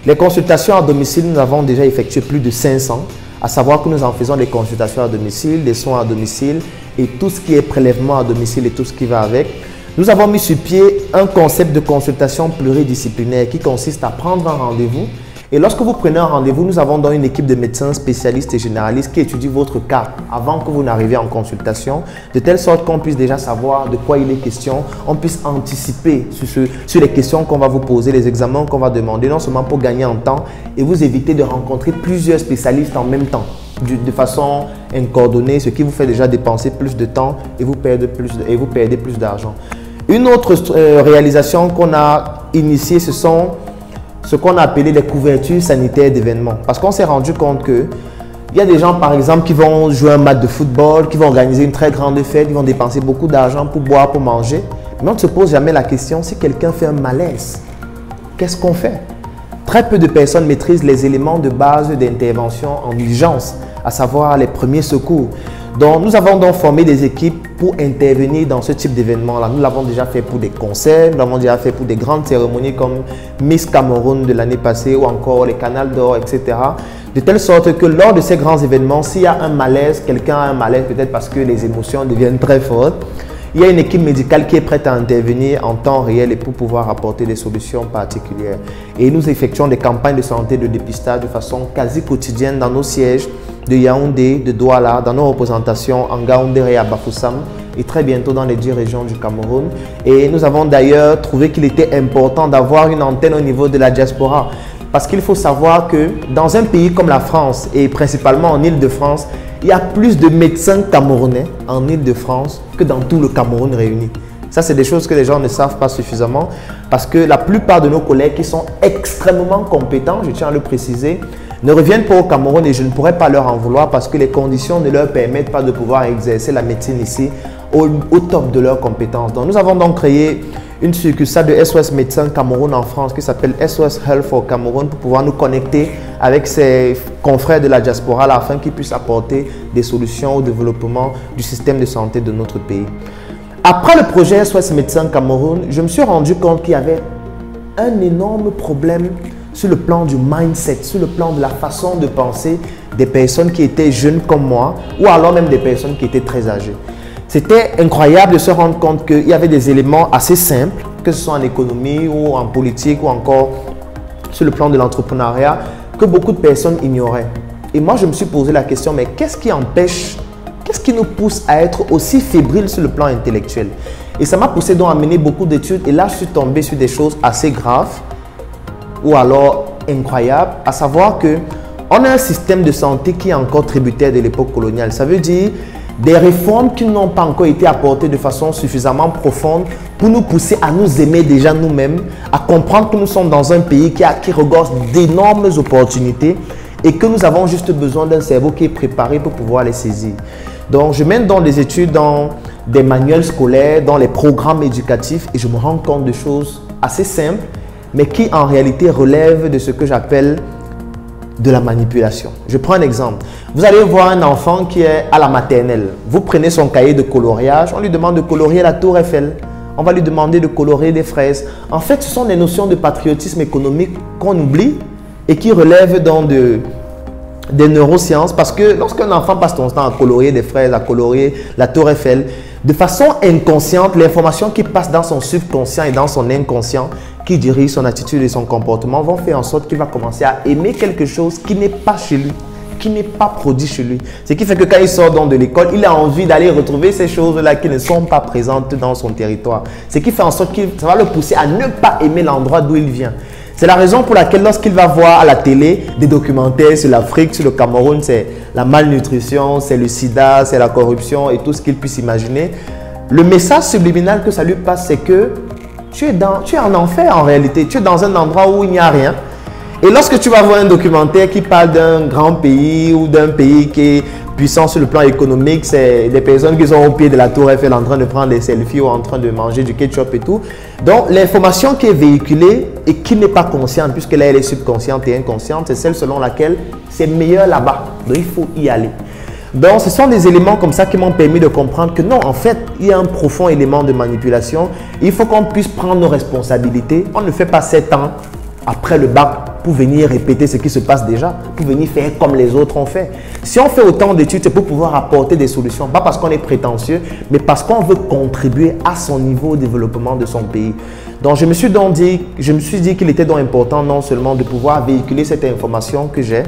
Les consultations à domicile, nous avons déjà effectué plus de 500, à savoir que nous en faisons des consultations à domicile, des soins à domicile et tout ce qui est prélèvement à domicile et tout ce qui va avec. Nous avons mis sur pied un concept de consultation pluridisciplinaire qui consiste à prendre un rendez-vous. Et lorsque vous prenez un rendez-vous, nous avons dans une équipe de médecins spécialistes et généralistes qui étudient votre cas avant que vous n'arriviez en consultation, de telle sorte qu'on puisse déjà savoir de quoi il est question, on puisse anticiper sur les questions qu'on va vous poser, les examens qu'on va demander, non seulement pour gagner en temps et vous éviter de rencontrer plusieurs spécialistes en même temps, de façon incoordonnée, ce qui vous fait déjà dépenser plus de temps et vous perdez plus d'argent. Une autre réalisation qu'on a initiée, ce sont ce qu'on a appelé les couvertures sanitaires d'événements. Parce qu'on s'est rendu compte qu'il y a des gens, par exemple, qui vont jouer un match de football, qui vont organiser une très grande fête, ils vont dépenser beaucoup d'argent pour boire, pour manger. Mais on ne se pose jamais la question, si quelqu'un fait un malaise, qu'est-ce qu'on fait? Très peu de personnes maîtrisent les éléments de base d'intervention en urgence, à savoir les premiers secours. Donc, nous avons donc formé des équipes pour intervenir dans ce type d'événement-là. Nous l'avons déjà fait pour des concerts, nous l'avons déjà fait pour des grandes cérémonies comme Miss Cameroun de l'année passée ou encore les Canals d'Or, etc. De telle sorte que lors de ces grands événements, s'il y a un malaise, quelqu'un a un malaise peut-être parce que les émotions deviennent très fortes, il y a une équipe médicale qui est prête à intervenir en temps réel et pour pouvoir apporter des solutions particulières. Et nous effectuons des campagnes de santé de dépistage de façon quasi quotidienne dans nos sièges de Yaoundé, de Douala, dans nos représentations en Gaoundéré et à Bafoussam et très bientôt dans les 10 régions du Cameroun. Et nous avons d'ailleurs trouvé qu'il était important d'avoir une antenne au niveau de la diaspora. Parce qu'il faut savoir que dans un pays comme la France et principalement en Île-de-France, il y a plus de médecins camerounais en Île-de-France que dans tout le Cameroun réuni. Ça, c'est des choses que les gens ne savent pas suffisamment parce que la plupart de nos collègues qui sont extrêmement compétents, je tiens à le préciser, ne reviennent pas au Cameroun et je ne pourrais pas leur en vouloir parce que les conditions ne leur permettent pas de pouvoir exercer la médecine ici au top de leurs compétences. Donc, nous avons donc créé une succursale de SOS Médecins Cameroun en France qui s'appelle SOS Health for Cameroun pour pouvoir nous connecter avec ses confrères de la diaspora afin qu'ils puissent apporter des solutions au développement du système de santé de notre pays. Après le projet SOS Médecins Cameroun, je me suis rendu compte qu'il y avait un énorme problème sur le plan du mindset, sur le plan de la façon de penser des personnes qui étaient jeunes comme moi ou alors même des personnes qui étaient très âgées. C'était incroyable de se rendre compte qu'il y avait des éléments assez simples, que ce soit en économie ou en politique ou encore sur le plan de l'entrepreneuriat, que beaucoup de personnes ignoraient. Et moi, je me suis posé la question, mais qu'est-ce qui empêche, qu'est-ce qui nous pousse à être aussi fébriles sur le plan intellectuel? Et ça m'a poussé donc à mener beaucoup d'études et là, je suis tombé sur des choses assez graves ou alors incroyables, à savoir qu'on a un système de santé qui est encore tributaire de l'époque coloniale. Ça veut dire des réformes qui n'ont pas encore été apportées de façon suffisamment profonde pour nous pousser à nous aimer déjà nous-mêmes, à comprendre que nous sommes dans un pays qui regorge d'énormes opportunités et que nous avons juste besoin d'un cerveau qui est préparé pour pouvoir les saisir. Donc, je mène dans des études, dans des manuels scolaires, dans les programmes éducatifs et je me rends compte de choses assez simples, mais qui en réalité relèvent de ce que j'appelle de la manipulation. Je prends un exemple. Vous allez voir un enfant qui est à la maternelle. Vous prenez son cahier de coloriage, on lui demande de colorier la tour Eiffel. On va lui demander de colorer des fraises. En fait, ce sont des notions de patriotisme économique qu'on oublie et qui relèvent donc des neurosciences parce que lorsqu'un enfant passe son temps à colorier des fraises, à colorier la tour Eiffel, de façon inconsciente, l'information qui passe dans son subconscient et dans son inconscient qui dirige son attitude et son comportement vont faire en sorte qu'il va commencer à aimer quelque chose qui n'est pas chez lui, qui n'est pas produit chez lui. Ce qui fait que quand il sort donc de l'école, il a envie d'aller retrouver ces choses-là qui ne sont pas présentes dans son territoire. Ce qui fait en sorte que ça va le pousser à ne pas aimer l'endroit d'où il vient. C'est la raison pour laquelle lorsqu'il va voir à la télé des documentaires sur l'Afrique, sur le Cameroun, c'est la malnutrition, c'est le sida, c'est la corruption et tout ce qu'il puisse imaginer. Le message subliminal que ça lui passe, c'est que tu es en enfer en réalité. Tu es dans un endroit où il n'y a rien. Et lorsque tu vas voir un documentaire qui parle d'un grand pays ou d'un pays qui est puissant sur le plan économique, c'est des personnes qui sont au pied de la tour Eiffel en train de prendre des selfies ou en train de manger du ketchup et tout. Donc l'information qui est véhiculée et qui n'est pas consciente, puisque là elle est subconsciente et inconsciente, c'est celle selon laquelle c'est meilleur là-bas. Donc il faut y aller. Donc ce sont des éléments comme ça qui m'ont permis de comprendre que non, en fait, il y a un profond élément de manipulation. Il faut qu'on puisse prendre nos responsabilités. On ne fait pas 7 ans après le bac pour venir répéter ce qui se passe déjà, pour venir faire comme les autres ont fait. Si on fait autant d'études, c'est pour pouvoir apporter des solutions, pas parce qu'on est prétentieux, mais parce qu'on veut contribuer à son niveau de développement de son pays. Donc, je me suis dit qu'il était donc important non seulement de pouvoir véhiculer cette information que j'ai,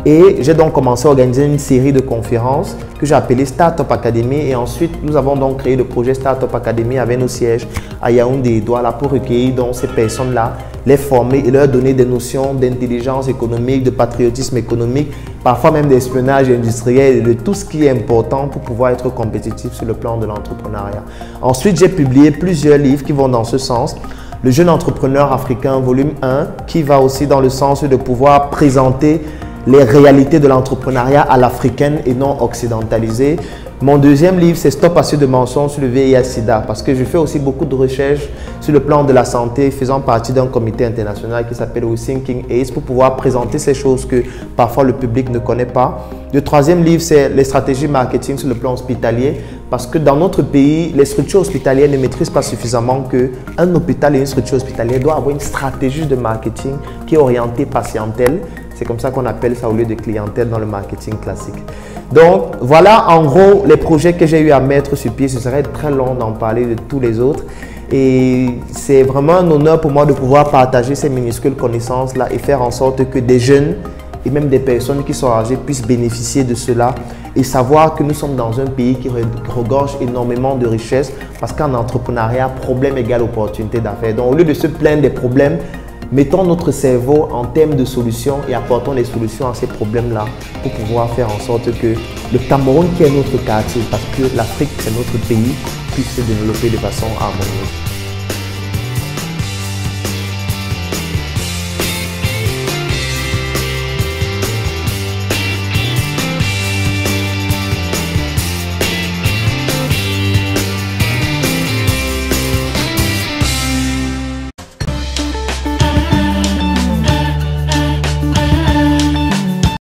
et j'ai donc commencé à organiser une série de conférences que j'ai appelées Startup Academy. Et ensuite, nous avons donc créé le projet Startup Academy avec nos sièges à Yaoundé et Douala pour recueillir donc ces personnes-là, les former et leur donner des notions d'intelligence économique, de patriotisme économique, parfois même d'espionnage industriel et de tout ce qui est important pour pouvoir être compétitif sur le plan de l'entrepreneuriat. Ensuite, j'ai publié plusieurs livres qui vont dans ce sens. Le jeune entrepreneur africain, volume 1, qui va aussi dans le sens de pouvoir présenter les réalités de l'entrepreneuriat à l'africaine et non occidentalisée. Mon deuxième livre, c'est Stop à ceux de mensonges sur le VIH-Sida, parce que je fais aussi beaucoup de recherches sur le plan de la santé, faisant partie d'un comité international qui s'appelle Thinking AIDS, pour pouvoir présenter ces choses que parfois le public ne connaît pas. Le troisième livre, c'est les stratégies marketing sur le plan hospitalier, parce que dans notre pays, les structures hospitalières ne maîtrisent pas suffisamment qu'un hôpital et une structure hospitalière doivent avoir une stratégie de marketing qui est orientée patientèle. C'est comme ça qu'on appelle ça au lieu de clientèle dans le marketing classique. Donc, voilà en gros les projets que j'ai eu à mettre sur pied. Ce serait très long d'en parler de tous les autres. Et c'est vraiment un honneur pour moi de pouvoir partager ces minuscules connaissances-là et faire en sorte que des jeunes et même des personnes qui sont âgées puissent bénéficier de cela et savoir que nous sommes dans un pays qui regorge énormément de richesses parce qu'en entrepreneuriat, problème égale opportunité d'affaires. Donc, au lieu de se plaindre des problèmes, mettons notre cerveau en termes de solutions et apportons des solutions à ces problèmes-là pour pouvoir faire en sorte que le Cameroun, qui est notre quartier, parce que l'Afrique, c'est notre pays, puisse se développer de façon harmonieuse.